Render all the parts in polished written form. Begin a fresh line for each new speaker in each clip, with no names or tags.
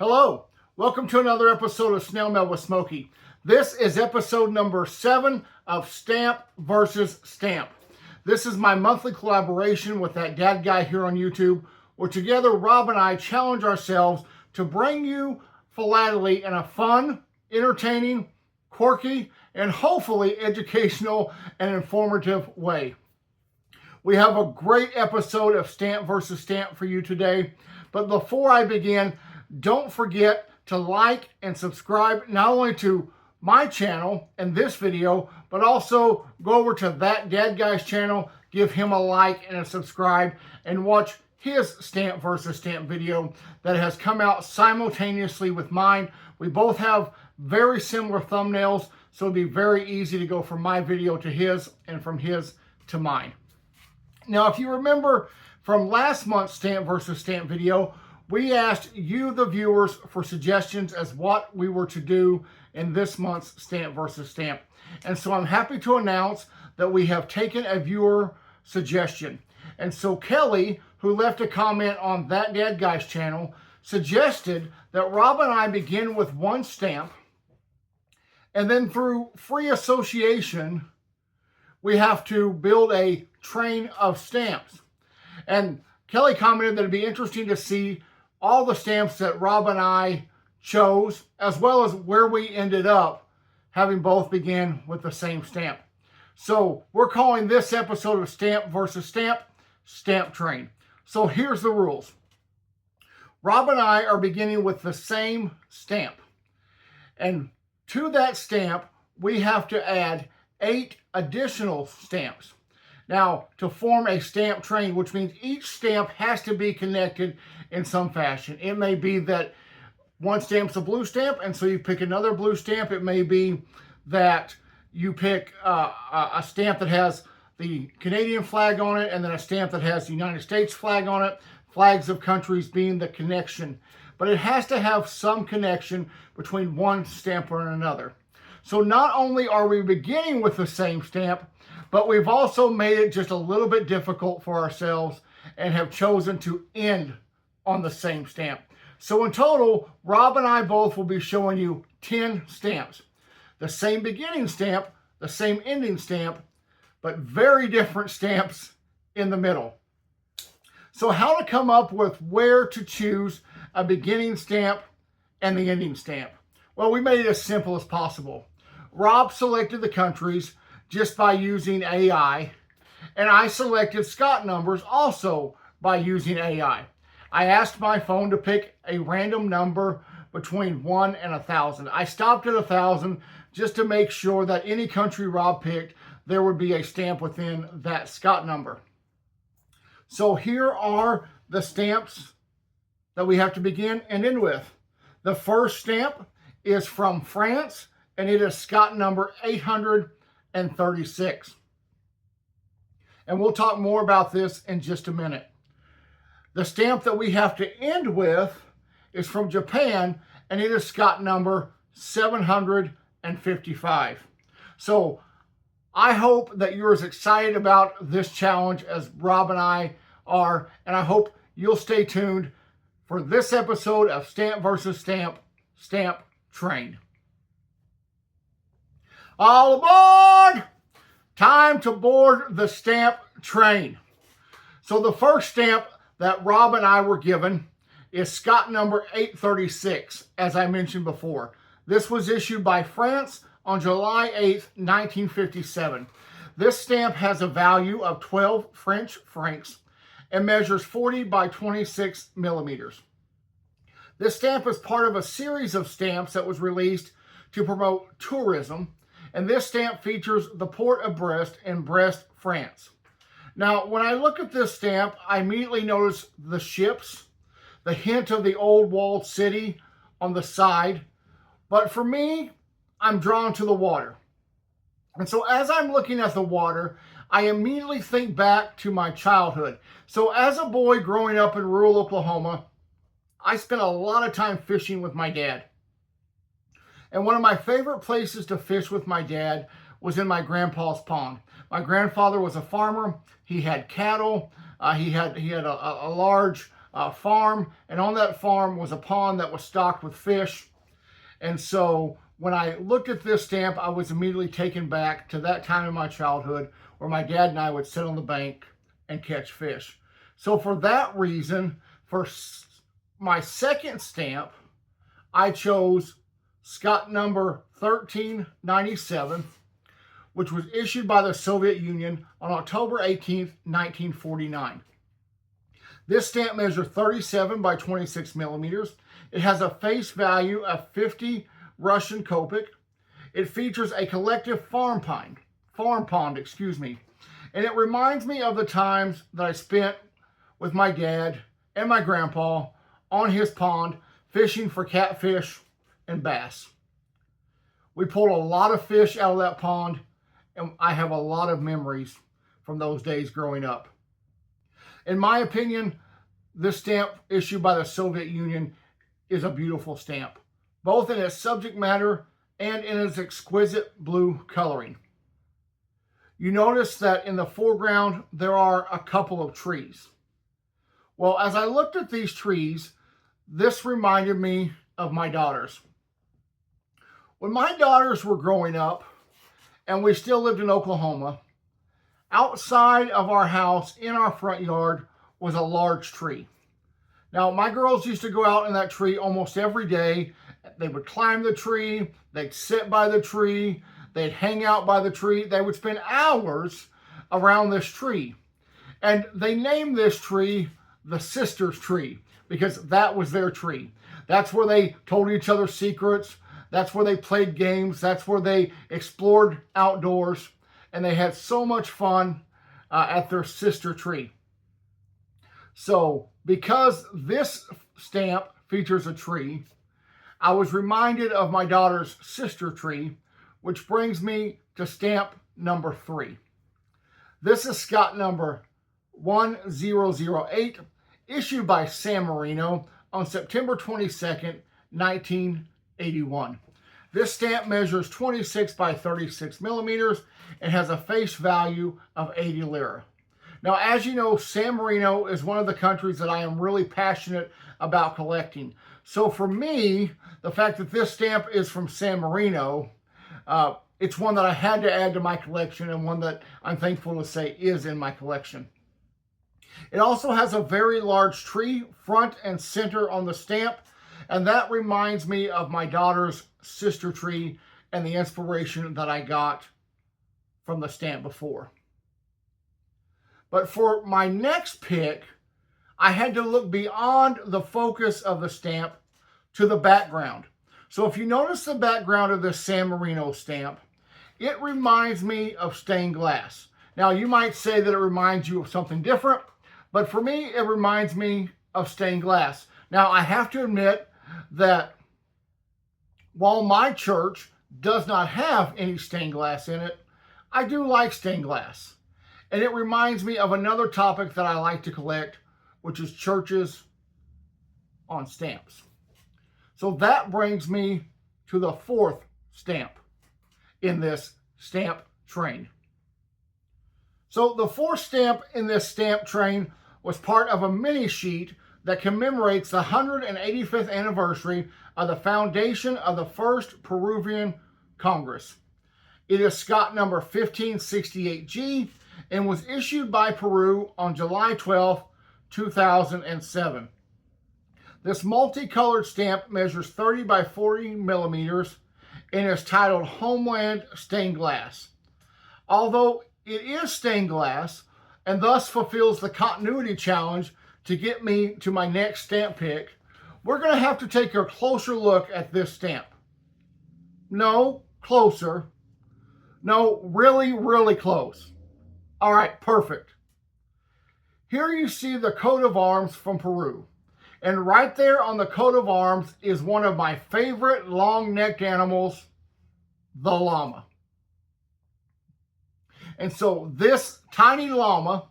Hello, welcome to another episode of Snail Mail with Smokey. This is episode number 7 of Stamp versus Stamp. This is my monthly collaboration with that dad guy here on YouTube, where together Rob and I challenge ourselves to bring you philately in a fun, entertaining, quirky, and hopefully educational and informative way. We have a great episode of Stamp versus Stamp for you today, but before I begin, don't forget to like and subscribe not only to my channel and this video, but also go over to that dad guy's channel, give him a like and a subscribe, and watch his Stamp versus Stamp video that has come out simultaneously with mine. We both have very similar thumbnails, so it'd be very easy to go from my video to his and from his to mine. Now, if you remember from last month's Stamp versus Stamp video, we asked you, the viewers, for suggestions as what we were to do in this month's Stamp versus Stamp. And so I'm happy to announce that we have taken a viewer suggestion. And so Kelly, who left a comment on that dad guy's channel, suggested that Rob and I begin with one stamp, and then through free association, we have to build a train of stamps. And Kelly commented that it'd be interesting to see all the stamps that Rob and I chose, as well as where we ended up having both begin with the same stamp. So we're calling this episode of Stamp versus Stamp, Stamp Train. So here's the rules. Rob and I are beginning with the same stamp. And to that stamp, we have to add 8 additional stamps. Now, to form a stamp train, which means each stamp has to be connected in some fashion. It may be that one stamp's a blue stamp, and so you pick another blue stamp. It may be that you pick a stamp that has the Canadian flag on it, and then a stamp that has the United States flag on it, flags of countries being the connection. But it has to have some connection between one stamp and another. So not only are we beginning with the same stamp, but we've also made it just a little bit difficult for ourselves and have chosen to end on the same stamp. So in total, Rob and I both will be showing you 10 stamps. The same beginning stamp, the same ending stamp, but very different stamps in the middle. So how to come up with where to choose a beginning stamp and the ending stamp? Well, we made it as simple as possible. Rob selected the countries just by using AI, and I selected Scott numbers also by using AI. I asked my phone to pick a random number between 1 and 1,000. I stopped at 1,000 just to make sure that any country Rob picked, there would be a stamp within that Scott number. So here are the stamps that we have to begin and end with. The first stamp is from France, and it is Scott number 836. And we'll talk more about this in just a minute. The stamp that we have to end with is from Japan, and it is Scott number 755. So I hope that you're as excited about this challenge as Rob and I are, and I hope you'll stay tuned for this episode of Stamp versus Stamp, Stamp Train. All aboard! Time to board the stamp train. So the first stamp that Rob and I were given is Scott number 836, as I mentioned before. This was issued by France on July 8th, 1957. This stamp has a value of 12 French francs and measures 40 by 26 millimeters. This stamp is part of a series of stamps that was released to promote tourism, and this stamp features the port of Brest in Brest, France. Now, when I look at this stamp, I immediately notice the ships, the hint of the old walled city on the side, but for me, I'm drawn to the water. And so as I'm looking at the water, I immediately think back to my childhood. So as a boy growing up in rural Oklahoma, I spent a lot of time fishing with my dad. And one of my favorite places to fish with my dad was in my grandpa's pond. My grandfather was a farmer. He had cattle. He had a large farm, and on that farm was a pond that was stocked with fish. And so when I looked at this stamp, I was immediately taken back to that time in my childhood where my dad and I would sit on the bank and catch fish. So for that reason, for my second stamp, I chose Scott number 1397, which was issued by the Soviet Union on October 18th, 1949. This stamp measures 37 by 26 millimeters. It has a face value of 50 Russian kopek. It features a collective farm pond, and it reminds me of the times that I spent with my dad and my grandpa on his pond fishing for catfish and bass. We pulled a lot of fish out of that pond, and I have a lot of memories from those days growing up. In my opinion, this stamp issued by the Soviet Union is a beautiful stamp, both in its subject matter and in its exquisite blue coloring. You notice that in the foreground, there are a couple of trees. Well, as I looked at these trees, this reminded me of my daughters. When my daughters were growing up, and we still lived in Oklahoma, outside of our house, in our front yard, was a large tree. Now, my girls used to go out in that tree almost every day. They would climb the tree, they'd sit by the tree, they'd hang out by the tree. They would spend hours around this tree. And they named this tree the Sisters Tree because that was their tree. That's where they told each other secrets. That's where they played games. That's where they explored outdoors. And they had so much fun at their sister tree. So because this stamp features a tree, I was reminded of my daughter's sister tree, which brings me to stamp number 3. This is Scott number 1008, issued by San Marino on September 22nd, 1981. This stamp measures 26 by 36 millimeters and has a face value of 80 lira. Now, as you know, San Marino is one of the countries that I am really passionate about collecting. So for me, the fact that this stamp is from San Marino, it's one that I had to add to my collection and one that I'm thankful to say is in my collection. It also has a very large tree front and center on the stamp, and that reminds me of my daughter's sister tree and the inspiration that I got from the stamp before. But for my next pick, I had to look beyond the focus of the stamp to the background. So if you notice the background of this San Marino stamp, it reminds me of stained glass. Now, you might say that it reminds you of something different, but for me, it reminds me of stained glass. Now, I have to admit that while my church does not have any stained glass in it, I do like stained glass. And it reminds me of another topic that I like to collect, which is churches on stamps. So that brings me to the 4th stamp in this stamp train. So the 4th stamp in this stamp train was part of a mini sheet that commemorates the 185th anniversary of the foundation of the First Peruvian Congress. It is Scott number 1568G and was issued by Peru on July 12, 2007. This multicolored stamp measures 30 by 40 millimeters and is titled Homeland Stained Glass. Although it is stained glass and thus fulfills the continuity challenge to get me to my next stamp pick, we're going to have to take a closer look at this stamp. No, closer. No, really, really close. All right, perfect. Here you see the coat of arms from Peru. And right there on the coat of arms is one of my favorite long-necked animals, the llama. And so this tiny llama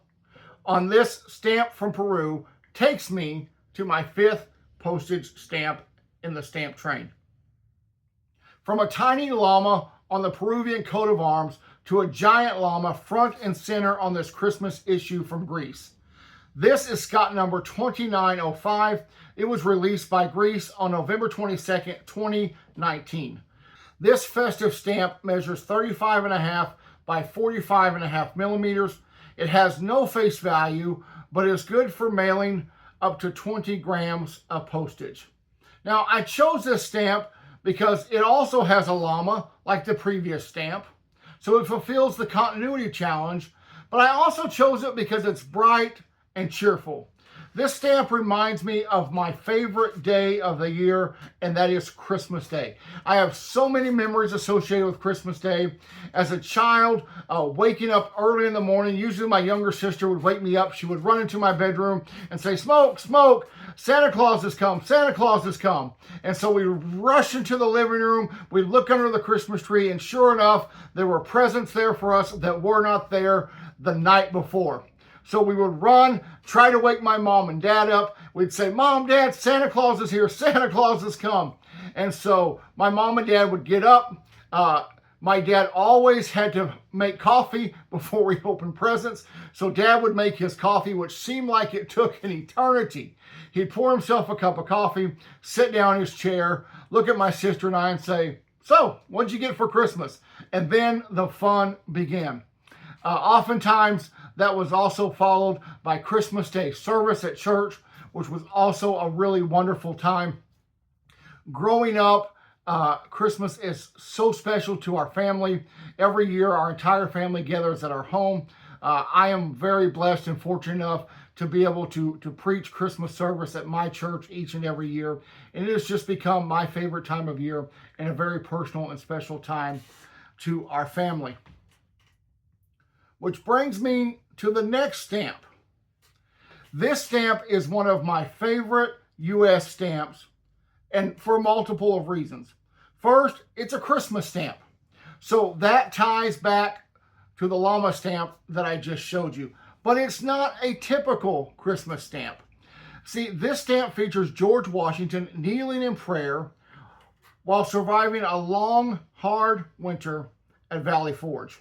on this stamp from Peru takes me to my 5th postage stamp in the stamp train. From a tiny llama on the Peruvian coat of arms to a giant llama front and center on this Christmas issue from Greece. This is Scott number 2905. It was released by Greece on November 22nd, 2019. This festive stamp measures 35.5 by 45.5 millimeters. It has no face value, but is good for mailing up to 20 grams of postage. Now, I chose this stamp because it also has a llama like the previous stamp, so it fulfills the continuity challenge, but I also chose it because it's bright and cheerful. This stamp reminds me of my favorite day of the year, and that is Christmas Day. I have so many memories associated with Christmas Day. As a child, waking up early in the morning, usually my younger sister would wake me up. She would run into my bedroom and say, "Smoke, Smoke, Santa Claus has come, Santa Claus has come." And so we rush into the living room, we look under the Christmas tree, and sure enough, there were presents there for us that were not there the night before. So we would run, try to wake my mom and dad up. We'd say, "Mom, Dad, Santa Claus is here. Santa Claus has come." And so my mom and dad would get up. My dad always had to make coffee before we opened presents. So Dad would make his coffee, which seemed like it took an eternity. He'd pour himself a cup of coffee, sit down in his chair, look at my sister and I and say, "So, what'd you get for Christmas?" And then the fun began. Oftentimes, that was also followed by Christmas Day service at church, which was also a really wonderful time. Growing up, Christmas is so special to our family. Every year, our entire family gathers at our home. I am very blessed and fortunate enough to be able to preach Christmas service at my church each and every year. And it has just become my favorite time of year and a very personal and special time to our family. Which brings me to the next stamp. This stamp is one of my favorite U.S. stamps, and for multiple of reasons. First, it's a Christmas stamp. So that ties back to the llama stamp that I just showed you. But it's not a typical Christmas stamp. See, this stamp features George Washington kneeling in prayer while surviving a long, hard winter at Valley Forge.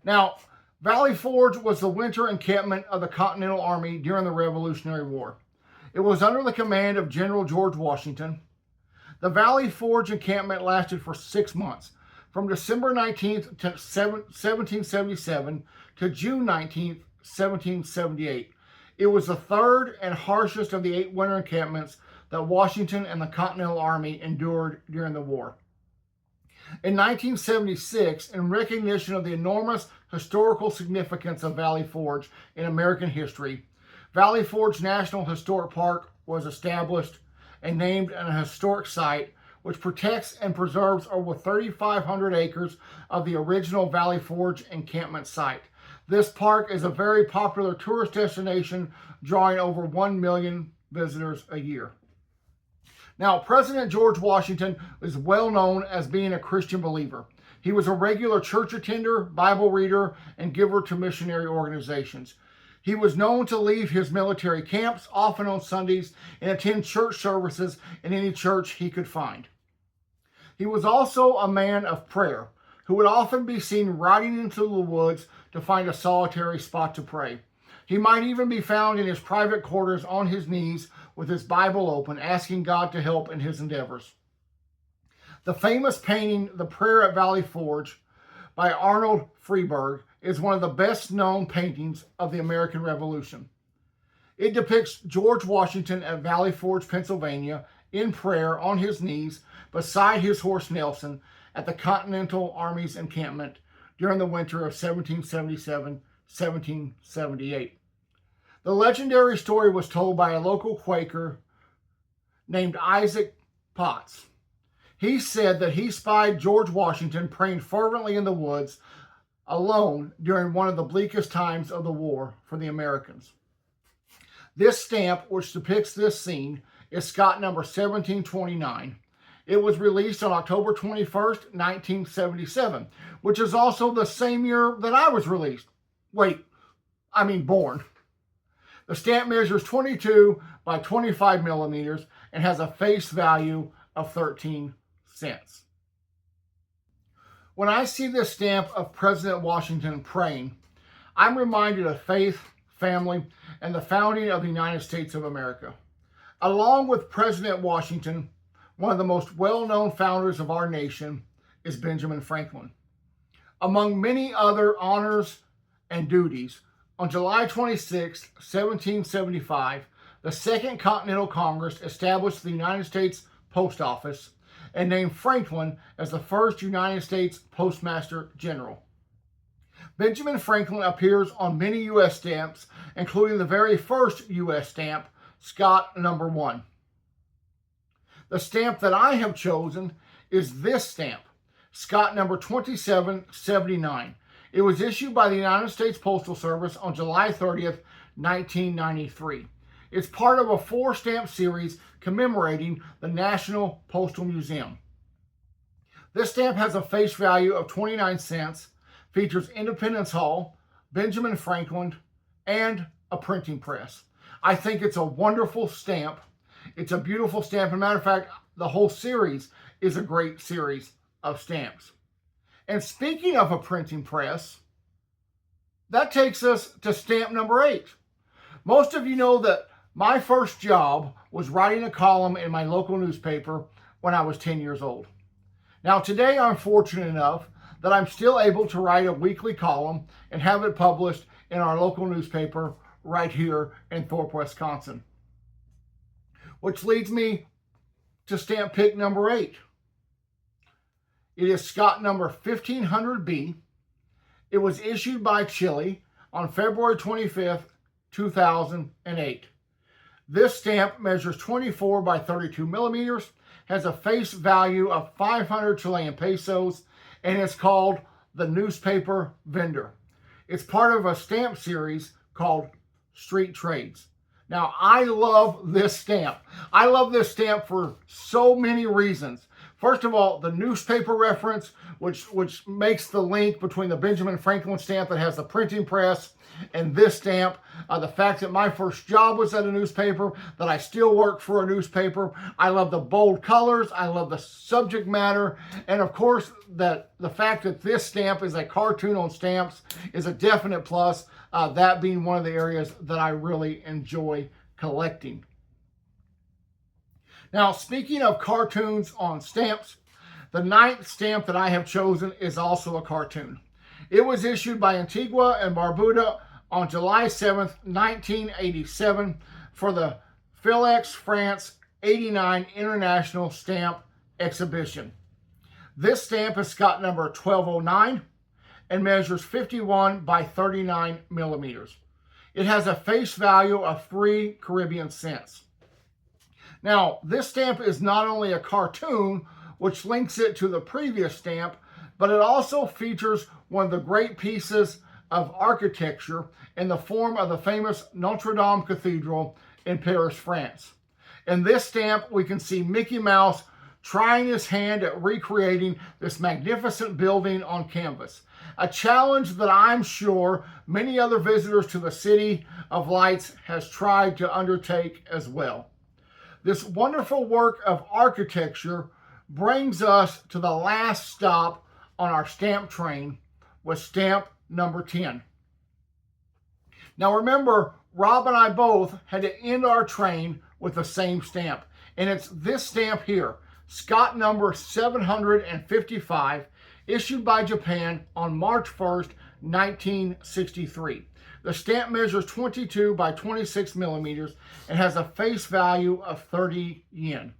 Now, Valley Forge was the winter encampment of the Continental Army during the Revolutionary War. It was under the command of General George Washington. The Valley Forge encampment lasted for 6 months, from December 19th, 1777 to June 19th, 1778. It was the third and harshest of the 8 winter encampments that Washington and the Continental Army endured during the war. In 1976, in recognition of the enormous historical significance of Valley Forge in American history, Valley Forge National Historic Park was established and named an historic site which protects and preserves over 3,500 acres of the original Valley Forge encampment site. This park is a very popular tourist destination, drawing over 1 million visitors a year. Now, President George Washington is well known as being a Christian believer. He was a regular church attender, Bible reader, and giver to missionary organizations. He was known to leave his military camps, often on Sundays, and attend church services in any church he could find. He was also a man of prayer, who would often be seen riding into the woods to find a solitary spot to pray. He might even be found in his private quarters on his knees with his Bible open, asking God to help in his endeavors. The famous painting, The Prayer at Valley Forge, by Arnold Freeburg, is one of the best known paintings of the American Revolution. It depicts George Washington at Valley Forge, Pennsylvania, in prayer on his knees beside his horse Nelson at the Continental Army's encampment during the winter of 1777-1778. The legendary story was told by a local Quaker named Isaac Potts. He said that he spied George Washington praying fervently in the woods alone during one of the bleakest times of the war for the Americans. This stamp, which depicts this scene, is Scott number 1729. It was released on October 21st, 1977, which is also the same year that I was released. Born. The stamp measures 22 by 25 millimeters and has a face value of 13 cents. When I see this stamp of President Washington praying, I'm reminded of faith, family and the founding of the United States of America. Along with President Washington, one of the most well-known founders of our nation is Benjamin Franklin. Among many other honors and duties, on July 26, 1775, the Second Continental Congress established the United States Post Office and named Franklin as the first United States Postmaster General. Benjamin Franklin appears on many U.S. stamps, including the very first U.S. stamp, Scott No. 1. The stamp that I have chosen is this stamp, Scott No. 2779. It was issued by the United States Postal Service on July 30th, 1993. It's part of a 4-stamp series commemorating the National Postal Museum. This stamp has a face value of 29 cents, features Independence Hall, Benjamin Franklin, and a printing press. I think it's a wonderful stamp. It's a beautiful stamp. As a matter of fact, the whole series is a great series of stamps. And speaking of a printing press, that takes us to stamp number 8. Most of you know that my first job was writing a column in my local newspaper when I was 10 years old. Now today I'm fortunate enough that I'm still able to write a weekly column and have it published in our local newspaper right here in Thorp, Wisconsin. Which leads me to stamp pick number 8. It is Scott number 1500B. It was issued by Chile on February 25th, 2008. This stamp measures 24 by 32 millimeters, has a face value of 500 Chilean pesos, and is called the Newspaper Vendor. It's part of a stamp series called Street Trades. Now, I love this stamp. I love this stamp for so many reasons. First of all, the newspaper reference, which makes the link between the Benjamin Franklin stamp that has the printing press and this stamp. The fact that my first job was at a newspaper, that I still work for a newspaper. I love the bold colors. I love the subject matter. And of course, that the fact that this stamp is a cartoon on stamps is a definite plus. That being one of the areas that I really enjoy collecting. Now, speaking of cartoons on stamps, the 9th stamp that I have chosen is also a cartoon. It was issued by Antigua and Barbuda on July 7th, 1987 for the Philatelic France 89 International Stamp Exhibition. This stamp is Scott number 1209 and measures 51 by 39 millimeters. It has a face value of 3 Caribbean cents. Now, this stamp is not only a cartoon, which links it to the previous stamp, but it also features one of the great pieces of architecture in the form of the famous Notre Dame Cathedral in Paris, France. In this stamp, we can see Mickey Mouse trying his hand at recreating this magnificent building on canvas. A challenge that I'm sure many other visitors to the City of Lights has tried to undertake as well. This wonderful work of architecture brings us to the last stop on our stamp train with stamp number 10. Now remember, Rob and I both had to end our train with the same stamp, and it's this stamp here, Scott number 755, issued by Japan on March 1st, 1963. The stamp measures 22 by 26 millimeters and has a face value of 30 yen.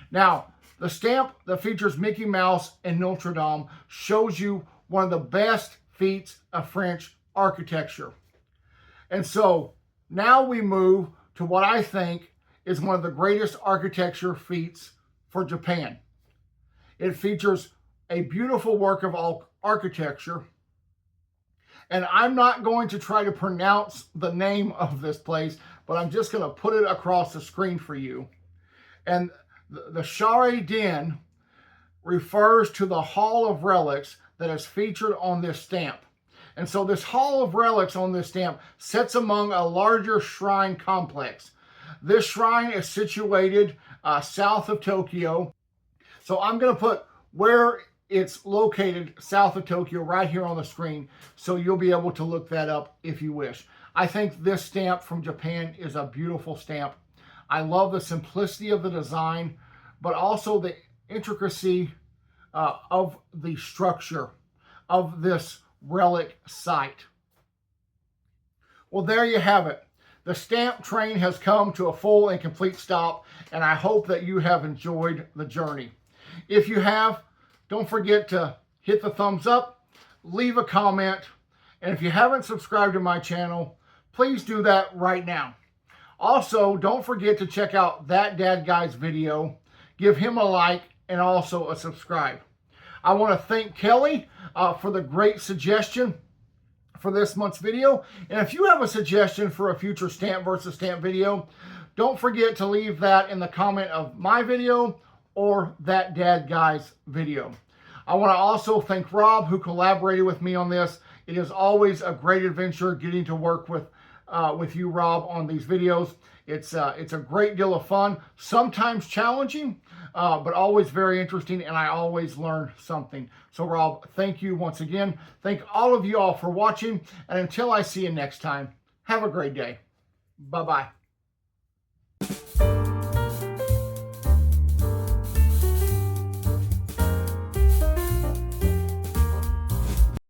Now, the stamp that features Mickey Mouse and Notre Dame shows you one of the best feats of French architecture. And so now we move to what I think is one of the greatest architecture feats for Japan. It features a beautiful work of architecture. And I'm not going to try to pronounce the name of this place, but I'm just going to put it across the screen for you. And the Shari Den refers to the Hall of Relics that is featured on this stamp. And so this Hall of Relics on this stamp sits among a larger shrine complex. This shrine is situated south of Tokyo. So I'm going to put where it's located south of Tokyo right here on the screen, so you'll be able to look that up if you wish. I think this stamp from Japan is a beautiful stamp. I love the simplicity of the design, but also the intricacy of the structure of this relic site. Well, there you have it. The stamp train has come to a full and complete stop, and I hope that you have enjoyed the journey. If you have, don't forget to hit the thumbs up, leave a comment, and if you haven't subscribed to my channel, please do that right now. Also, don't forget to check out that dad guy's video, give him a like, and also a subscribe. I want to thank Kelly for the great suggestion for this month's video. And if you have a suggestion for a future stamp versus stamp video, don't forget to leave that in the comment of my video or that dad guy's video. I want to also thank Rob, who collaborated with me on this. It is always a great adventure getting to work with you, Rob, on these videos. It's a great deal of fun, sometimes challenging, but always very interesting, and I always learn something. So, Rob, thank you once again. Thank all of you all for watching, and until I see you next time, have a great day. Bye-bye.